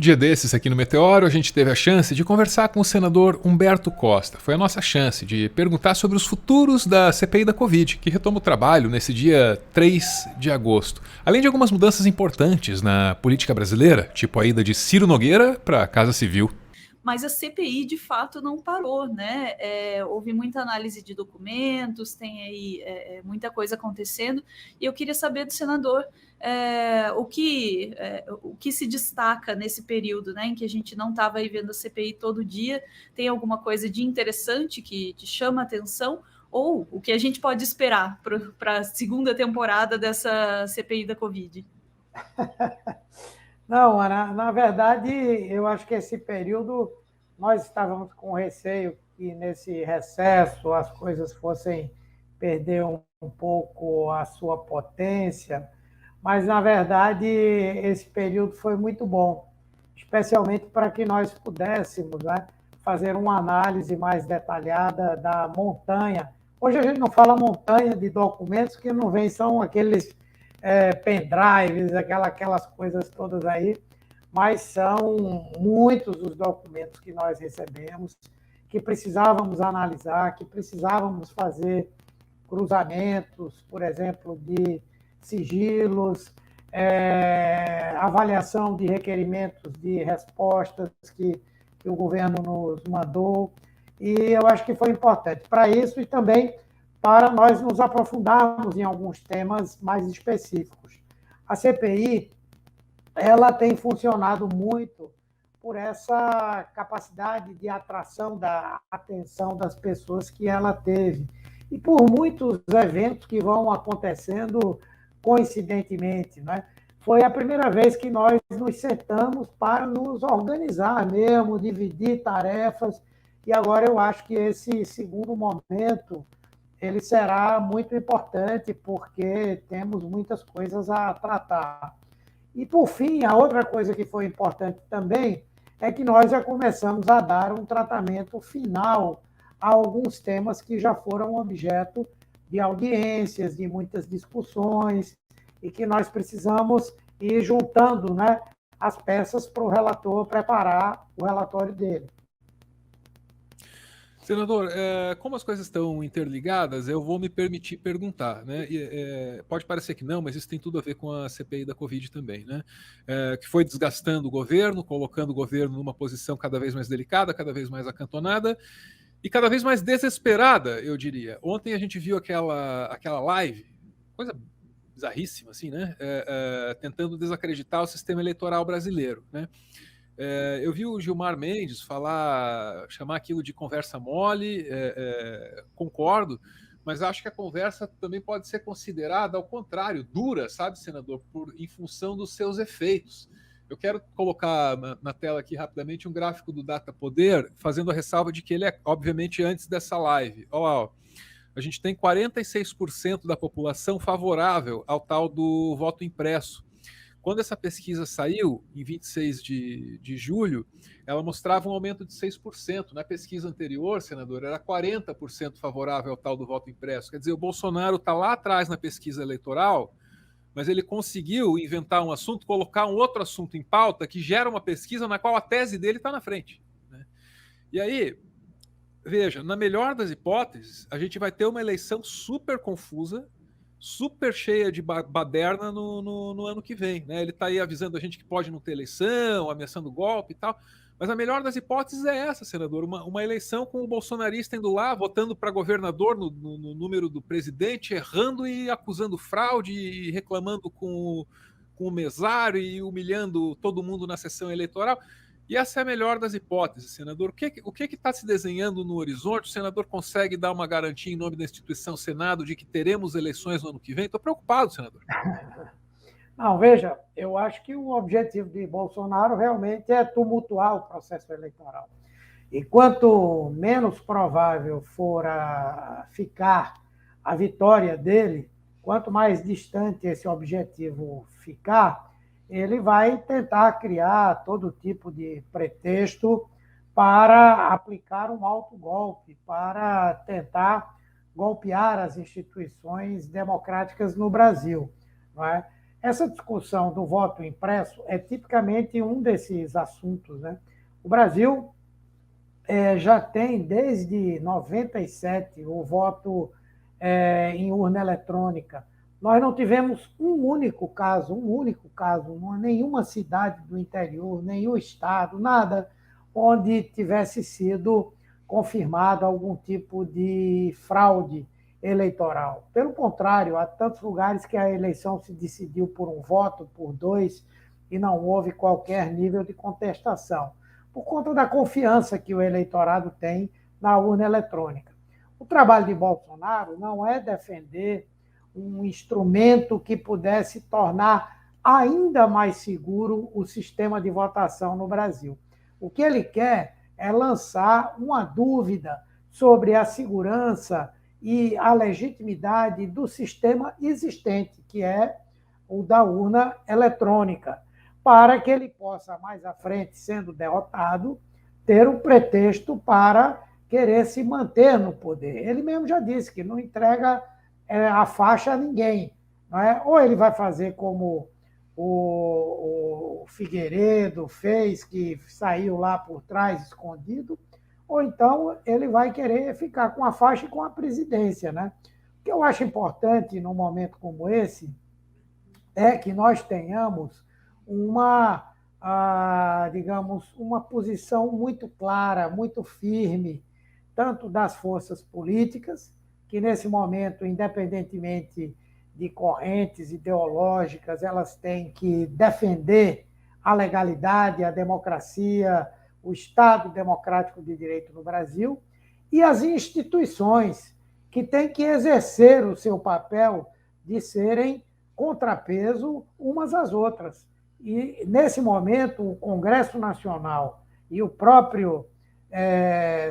Dia desses, aqui no Meteoro, a gente teve a chance de conversar com o senador Humberto Costa. Foi a nossa chance de perguntar sobre os futuros da CPI da Covid, que retoma o trabalho nesse dia 3 de agosto. Além de algumas mudanças importantes na política brasileira, tipo a ida de Ciro Nogueira para a Casa Civil. Mas a CPI de fato não parou, né? Houve muita análise de documentos, tem aí muita coisa acontecendo, e eu queria saber do senador o que se destaca nesse período, né, em que a gente não estava aí vendo a CPI todo dia. Tem alguma coisa de interessante que te chama a atenção? Ou o que a gente pode esperar para a segunda temporada dessa CPI da Covid? Não, Ana, na verdade, eu acho que esse período nós estávamos com receio que nesse recesso as coisas fossem perder um pouco a sua potência, mas na verdade esse período foi muito bom, especialmente para que nós pudéssemos, né, fazer uma análise mais detalhada da montanha. Hoje a gente não fala montanha de documentos que não vem, são aqueles pendrives, aquelas coisas todas aí, mas são muitos os documentos que nós recebemos, que precisávamos analisar, que precisávamos fazer cruzamentos, por exemplo, de sigilos, avaliação de requerimentos de respostas que o governo nos mandou, e eu acho que foi importante para isso e também para nós nos aprofundarmos em alguns temas mais específicos. A CPI ela tem funcionado muito por essa capacidade de atração da atenção das pessoas que ela teve e por muitos eventos que vão acontecendo coincidentemente, né? Foi a primeira vez que nós nos sentamos para nos organizar mesmo, dividir tarefas, e agora eu acho que esse segundo momento ele será muito importante porque temos muitas coisas a tratar. E, por fim, a outra coisa que foi importante também é que nós já começamos a dar um tratamento final a alguns temas que já foram objeto de audiências, de muitas discussões, e que nós precisamos ir juntando, né, as peças para o relator preparar o relatório dele. Senador, como as coisas estão interligadas, eu vou me permitir perguntar, né? Pode parecer que não, mas isso tem tudo a ver com a CPI da Covid também, né? Que foi desgastando o governo, colocando o governo numa posição cada vez mais delicada, cada vez mais acantonada e cada vez mais desesperada, eu diria. Ontem a gente viu aquela live, coisa bizarríssima, assim, né? Tentando desacreditar o sistema eleitoral brasileiro, né? Eu vi o Gilmar Mendes chamar aquilo de conversa mole, concordo, mas acho que a conversa também pode ser considerada, ao contrário, dura, sabe, senador, em função dos seus efeitos. Eu quero colocar na tela aqui rapidamente um gráfico do Data Poder, fazendo a ressalva de que ele é, obviamente, antes dessa live. Olha lá, ó. A gente tem 46% da população favorável ao tal do voto impresso. Quando essa pesquisa saiu, em 26 de julho, ela mostrava um aumento de 6%. Na pesquisa anterior, senador, era 40% favorável ao tal do voto impresso. Quer dizer, o Bolsonaro está lá atrás na pesquisa eleitoral, mas ele conseguiu inventar um assunto, colocar um outro assunto em pauta que gera uma pesquisa na qual a tese dele está na frente, né? E aí, veja, na melhor das hipóteses, a gente vai ter uma eleição super confusa, super cheia de baderna no ano que vem, né? Ele está aí avisando a gente que pode não ter eleição, ameaçando golpe e tal. Mas a melhor das hipóteses é essa, senador, uma eleição com o bolsonarista indo lá, votando para governador no número do presidente, errando e acusando fraude e reclamando com o mesário e humilhando todo mundo na sessão eleitoral. E essa é a melhor das hipóteses, senador. O que está se desenhando no horizonte? O senador consegue dar uma garantia em nome da instituição Senado de que teremos eleições no ano que vem? Estou preocupado, senador. Não, veja, eu acho que o objetivo de Bolsonaro realmente é tumultuar o processo eleitoral. E quanto menos provável for ficar a vitória dele, quanto mais distante esse objetivo ficar, ele vai tentar criar todo tipo de pretexto para aplicar um autogolpe, para tentar golpear as instituições democráticas no Brasil, não é? essa discussão do voto impresso é tipicamente um desses assuntos, né? O Brasil já tem, desde 97, o voto em urna eletrônica. Nós não tivemos um único caso, nenhuma cidade do interior, nenhum estado, nada, onde tivesse sido confirmado algum tipo de fraude eleitoral. Pelo contrário, há tantos lugares que a eleição se decidiu por um voto, por dois, e não houve qualquer nível de contestação, por conta da confiança que o eleitorado tem na urna eletrônica. O trabalho de Bolsonaro não é defender um instrumento que pudesse tornar ainda mais seguro o sistema de votação no Brasil. O que ele quer é lançar uma dúvida sobre a segurança e a legitimidade do sistema existente, que é o da urna eletrônica, para que ele possa, mais à frente, sendo derrotado, ter um pretexto para querer se manter no poder. Ele mesmo já disse que não entrega a faixa a ninguém. Não é? Ou ele vai fazer como o Figueiredo fez, que saiu lá por trás escondido, ou então ele vai querer ficar com a faixa e com a presidência. Né? O que eu acho importante num momento como esse é que nós tenhamos digamos, uma posição muito clara, muito firme, tanto das forças políticas, que nesse momento, independentemente de correntes ideológicas, elas têm que defender a legalidade, a democracia, o Estado democrático de direito no Brasil, e as instituições, que têm que exercer o seu papel de serem contrapeso umas às outras. E, nesse momento, o Congresso Nacional e o próprio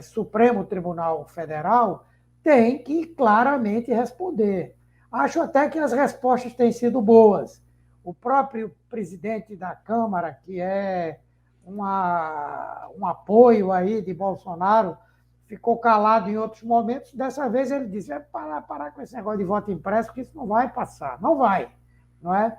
Supremo Tribunal Federal têm que claramente responder. Acho até que as respostas têm sido boas. O próprio presidente da Câmara, que é um apoio aí de Bolsonaro, ficou calado em outros momentos. Dessa vez ele disse: parar com esse negócio de voto impresso, que isso não vai passar. Não vai. Não é?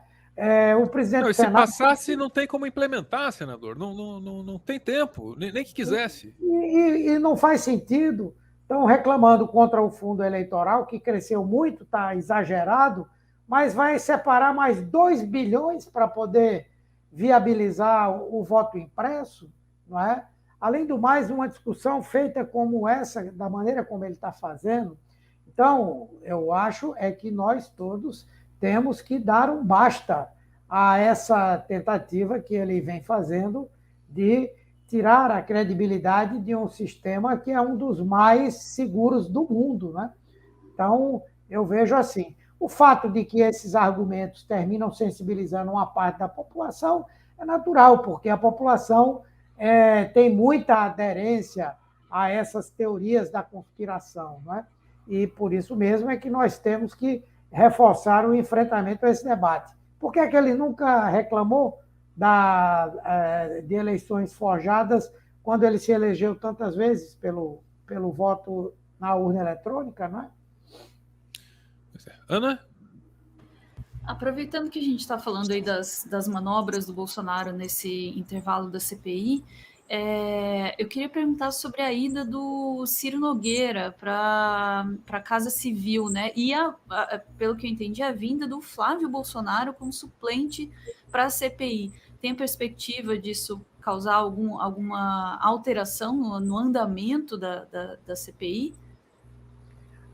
O presidente do Senado... Se passasse, não tem como implementar, senador. Não tem tempo, nem que quisesse. E não faz sentido. Estão reclamando contra o fundo eleitoral, que cresceu muito, está exagerado, mas vai separar mais 2 bilhões para poder viabilizar o voto impresso, não é? Além do mais, uma discussão feita como essa, da maneira como ele está fazendo. Então, eu acho que nós todos temos que dar um basta a essa tentativa que ele vem fazendo de tirar a credibilidade de um sistema que é um dos mais seguros do mundo. Né? Então, eu vejo assim, o fato de que esses argumentos terminam sensibilizando uma parte da população é natural, porque a população tem muita aderência a essas teorias da conspiração. Não é? E por isso mesmo é que nós temos que reforçar o enfrentamento a esse debate. Por que ele nunca reclamou de eleições forjadas quando ele se elegeu tantas vezes pelo voto na urna eletrônica, não é? Ana? Aproveitando que a gente está falando aí das manobras do Bolsonaro nesse intervalo da CPI, eu queria perguntar sobre a ida do Ciro Nogueira para a Casa Civil, né? E, pelo que eu entendi, a vinda do Flávio Bolsonaro como suplente para a CPI. Tem perspectiva disso causar alguma alteração no andamento da CPI?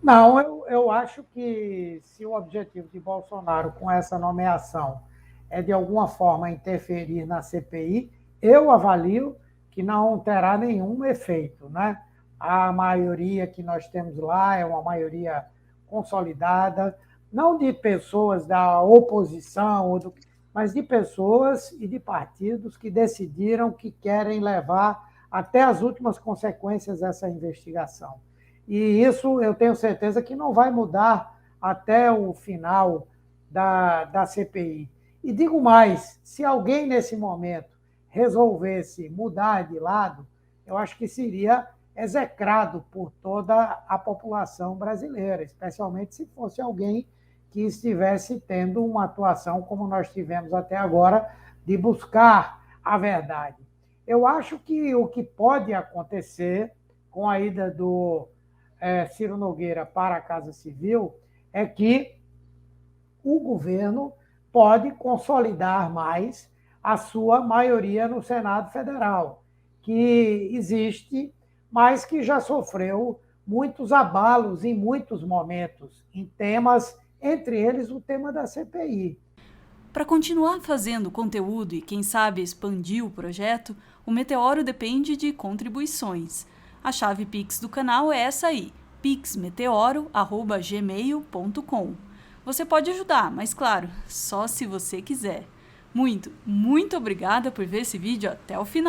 Não, eu acho que se o objetivo de Bolsonaro com essa nomeação é, de alguma forma, interferir na CPI, eu avalio que não terá nenhum efeito. Né? A maioria que nós temos lá é uma maioria consolidada, não de pessoas da oposição, mas de pessoas e de partidos que decidiram que querem levar até as últimas consequências essa investigação. E isso eu tenho certeza que não vai mudar até o final da CPI. E digo mais, se alguém nesse momento resolvesse mudar de lado, eu acho que seria execrado por toda a população brasileira, especialmente se fosse alguém que estivesse tendo uma atuação como nós tivemos até agora, de buscar a verdade. Eu acho que o que pode acontecer com a ida do Ciro Nogueira para a Casa Civil é que o governo pode consolidar mais a sua maioria no Senado Federal, que existe, mas que já sofreu muitos abalos em muitos momentos, em temas, entre eles o tema da CPI. Para continuar fazendo conteúdo e, quem sabe, expandir o projeto, o Meteoro depende de contribuições. A chave Pix do canal é essa aí, pixmeteoro@gmail.com. Você pode ajudar, mas claro, só se você quiser. Muito obrigada por ver esse vídeo até o final.